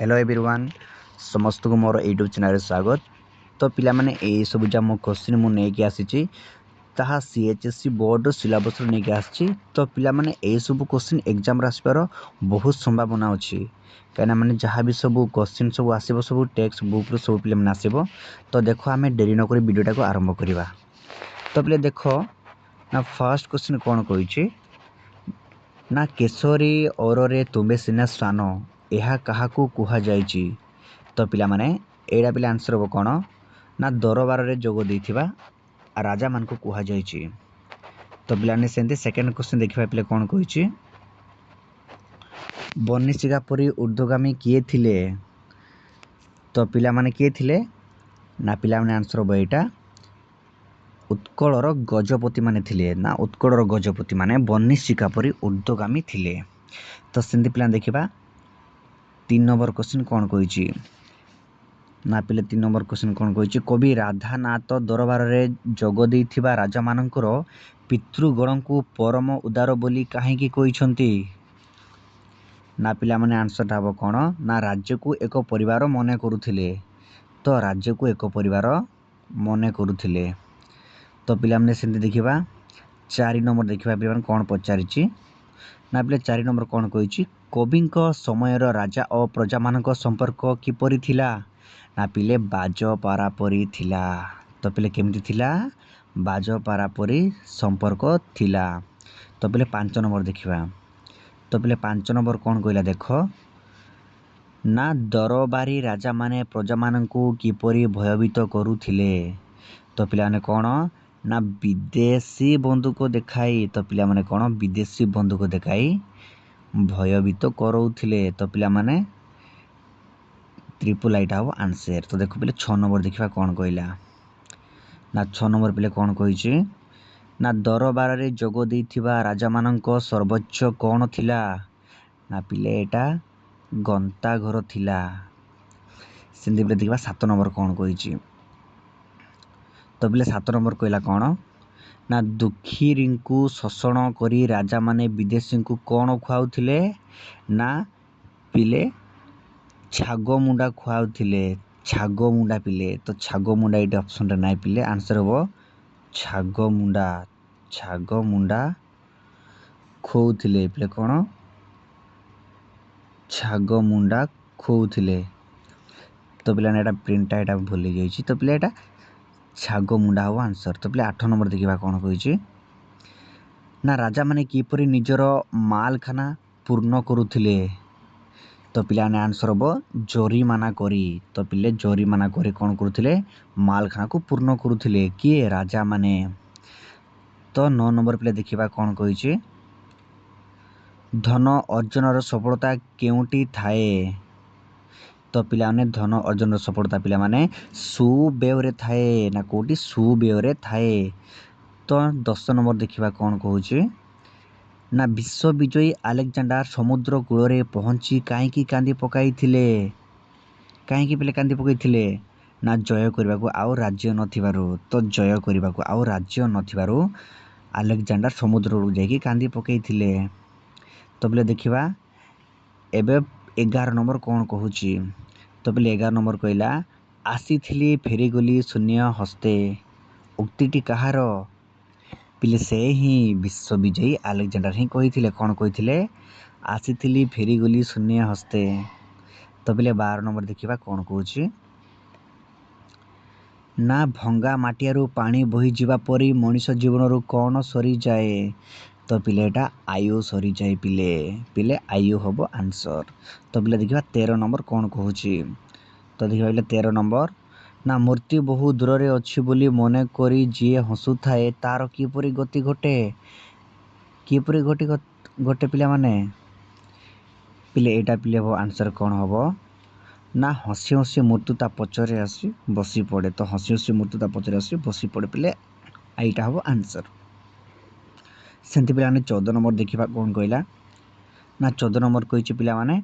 Hello everyone समस्त को मोर YouTube channel स्वागत। तो पिला माने ए सब जा मो क्वेश्चन मु नै के आसीची ताहा सीएचएससी बोर्ड सिलेबस नै के आसीची। तो पिला माने ए सब क्वेश्चन एग्जाम रासपर बहुत संभावना अछि कहना माने जहाँ भी सब क्वेश्चन सब आसीबो सब टेक्स्ट बुक रो सब पिला माने आसीबो। तो देखो आमे देरी न करी वीडियोटा को आरंभ करिवा। तो पिला देखो ना फर्स्ट क्वेश्चन कोन कहिछि ना केशरी औररे तुंबे सिना स्वान ଏହା କାହାକୁ କୁହାଯାଇଛି। ତ ପିଲାମାନେ ଏଇଟା ପିଲା ଆନ୍ସର ହେବ କ'ଣ ନା ଦରବାରରେ ଯୋଗ ଦେଇଥିବା ରାଜାମାନଙ୍କୁ କୁହାଯାଇଛି। ତ ପିଲାମାନେ ସେମିତି ସେକେଣ୍ଡ କ୍ୱେଶ୍ଚନ୍ ଦେଖିବା ପିଲା କ'ଣ କହିଛି ବନିଶିକା ପରି ଉର୍ଦ୍ଧ୍ୱଗାମୀ କିଏ ଥିଲେ। ତ ପିଲାମାନେ କିଏ ଥିଲେ ନା ପିଲାମାନେ ଆନ୍ସର ହେବ ଏଇଟା ଉତ୍କଳର ଗଜପତି ମାନେ ଥିଲେ ନା ଉତ୍କଳର ଗଜପତି ମାନେ ବନିଶିକା ପରି ଉର୍ଦ୍ଧ୍ୱଗାମୀ ଥିଲେ। ତ ସେମିତି ପିଲା ଦେଖିବା 3 नंबर क्वेश्चन कौन कही ना पिले 3 नंबर क्वेश्चन कौन कही कवि राधानाथ दरबार रे जोग देइथिबा राजा मानकर पितृगण को परम उदार बोली काहेकि कहिसंती। ना पिला माने आंसर हम कौन ना राज्य को एक परिवार मने करुथिले। तो राज्य को एक परिवार मने करुथिले। तो पिला माने सेंती देखिबा 4 नंबर देखिबा पिला कौन पचारिछि ना पिले 4 नंबर कौन कही कविंक समयर राजा और प्रजा मानक संपर्क किपरि थिला ना पिले बाजपारा परी थिला। तो पिले केमती थिला बाजपारा परी संपर्क थिला। तो पिले 5 नंबर देखिबा। तो पिले 5 नंबर कौन कहला देख ना दरबारी राजा माने प्रजा मानकू किपरि भयभीत करुथिले। तो पिला माने कौन ना विदेशी बंदूक देखाई। तो पिला माने कौन विदेशी बंदूक देखाई भयभीत करौथिले। तो पिला माने ट्रिपल आईटा हो आंसर। तो देखो पिले 6 नंबर देखिबा कौन कहला ना 6 नंबर पिले कौन कहिछि ना दरबार रे जोग देइथिबा राजा मानक सर्वोच्च कौन थिला ना पिले एटा गंता घर थिला। सेंदी पिले देखिबा 7 नंबर कौन कहिछि। तो पिले 7 नंबर कहला कौन ना दुखी रिंकू शोषण करी राजा माने विदेशी को कौन खुआउथिले ना पिले छागो मुंडा खुआउथिले। छागो मुंडा पिले। तो छागो मुंडा ये ऑप्शन रे नाइ पिले आंसर हो छागो मुंडा। छागो मुंडा खुआउथिले पिले कौन छागो मुंडा खुआउथिले। तो पिला एटा प्रिंटा एटा भूली जाइछि। तो पिला एटा छागो मुंडा हो आंसर। तो पिले 8 नंबर देखिबा कौन कहिछि ना राजा माने किपरि निजर मालखाना पूर्ण करुथिले। तो पिलाने आंसर हो जरीमाना करी। तो पिले जरीमाना करी कौन करुथिले मालखाना को पूर्ण करुथिले किए राजा माने। तो 9 नंबर पिले देखिबा कौन कहिछि धन अर्जनर सफलता केउटी थाए। तो पिलाने धन अर्जन सफलता पिला माने सुबेवरे थाए ना कोटी सुबेवरे थाए। तो 10 नंबर देखिबा कौन कहूछि ना विश्व विजयी आलेक्जेंडर समुद्र कूल रे पहुंची काईकी कांदी पकाई थिले। काईकी पिले कांदी पकाई थिले ना जय करबाकू आउ राज्य नथिबारु। तो जय करबाकू आउ राज्य नथिबारु आलेक्जेंडर समुद्र रू जाईकी कांदी पकाई थिले। तो पिले देखिबा एबे 11 नंबर कौन कहूछि। तो पिले 11 नंबर कहला आसीथिली फेरी गली शून्य हस्ते। उक्तिटी कहार पिले से ही विश्व विजयी आलेक्जेंडर ही कही कौन कही आसीथिली फेरी गली शून्य हस्ते। तो पिले 12 नंबर देखिबा कौन कहूछि ना भंगा माटियारू पानी बही जीवा परी मनुष्य जीवन रू कौन सरी जाए। तो पिले एटा आयु सरी जाए पिले पिले आयु हबो आंसर। तो पिले देखिबा 13 नंबर कौन कहूछि। तो देखिबा 13 नंबर ना मूर्ति बहु दूर रे अछि बोली मने करी जी हसु थाए तार किपरि गति घटे। किपरि गति घटे पिला माने पिले एटा पिले हो आंसर कौन हबो ना हसी हसी मृत्यु ता पचरे आसी बसी पड़े। तो हसी हसी मृत्यु ता पचरे आसी बसी पड़े पिले एटा हबो आंसर। सेंति पिला माने 14 नंबर देखिबा कौन कहला ना 14 नंबर कहिछि पिला माने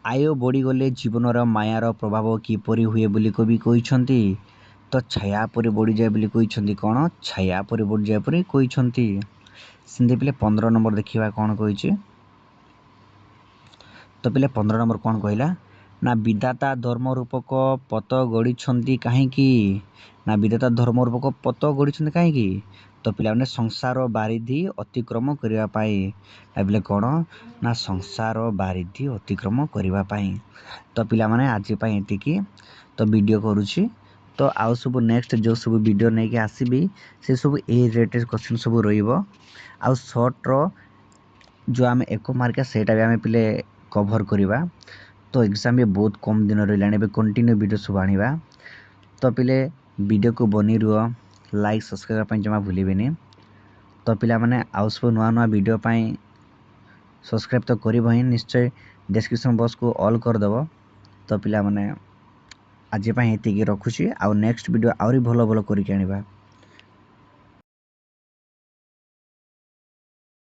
आयु बढ़ी गले जीवनर मायार प्रभाव किपरि हुए बोली कवि कहिसंती। तो छाया परि बढ़ी जाए बोली कहिसंती कौन छाया परि बढ़ी जाए परि कहिसंती। सेंति पिले 15 नंबर देखिबा कौन कहिछि। तो पिले 15 नंबर कौन कहला ନା ବିଧାତା ଧର୍ମ ରୂପକ ପତ ଗଢ଼ିଛନ୍ତି କାହିଁକି? ନା ବିଧାତା ଧର୍ମ ରୂପକ ପତ ଗଢ଼ିଛନ୍ତି କାହିଁକି? ତ ପିଲାମାନେ ସଂସାର ବାରିଧି ଅତିକ୍ରମ କରିବା ପାଇଁ। ଭାବିଲେ କ'ଣ? ନା ସଂସାର ବାରିଧି ଅତିକ୍ରମ କରିବା ପାଇଁ। ତ ପିଲାମାନେ ଆଜି ପାଇଁ ଏତିକି ତ ଭିଡ଼ିଓ କରୁଛି। ତ ଆଉ ସବୁ ନେକ୍ସଟ ଯେଉଁ ସବୁ ଭିଡ଼ିଓ ନେଇକି ଆସିବି ସେସବୁ ଏଇ ରିଲେଟେଡ଼ କ୍ୱେଶ୍ଚିନ୍ ସବୁ ରହିବ। ଆଉ ସର୍ଟର ଯେଉଁ ଆମେ 1 ମାର୍କିଆ ସେଇଟା ବି ଆମେ ପିଲେ କଭର୍ କରିବା। ତ ଏକ୍ଜାମ୍ ବି ବହୁତ କମ୍ ଦିନ ରହିଲାଣି, ଏବେ କଣ୍ଟିନ୍ୟୁ ଭିଡ଼ିଓ ସବୁ ଆଣିବା। ତ ପିଲେ ଭିଡ଼ିଓକୁ ବନେଇ ରୁହ, ଲାଇକ୍ ସବସ୍କ୍ରାଇବ୍ ପାଇଁ ଜମା ଭୁଲିବେନି। ତ ପିଲାମାନେ ଆଉ ସବୁ ନୂଆ ନୂଆ ଭିଡ଼ିଓ ପାଇଁ ସବସ୍କ୍ରାଇବ୍ ତ କରିବ ହିଁ, ନିଶ୍ଚୟ ଡେସ୍କ୍ରିପସନ୍ ବକ୍ସକୁ ଅଲ୍ କରିଦେବ। ତ ପିଲାମାନେ ଆଜି ପାଇଁ ଏତିକି ରଖୁଛି, ଆଉ ନେକ୍ସଟ ଭିଡ଼ିଓ ଆହୁରି ଭଲ ଭଲ କରିକି ଆଣିବା।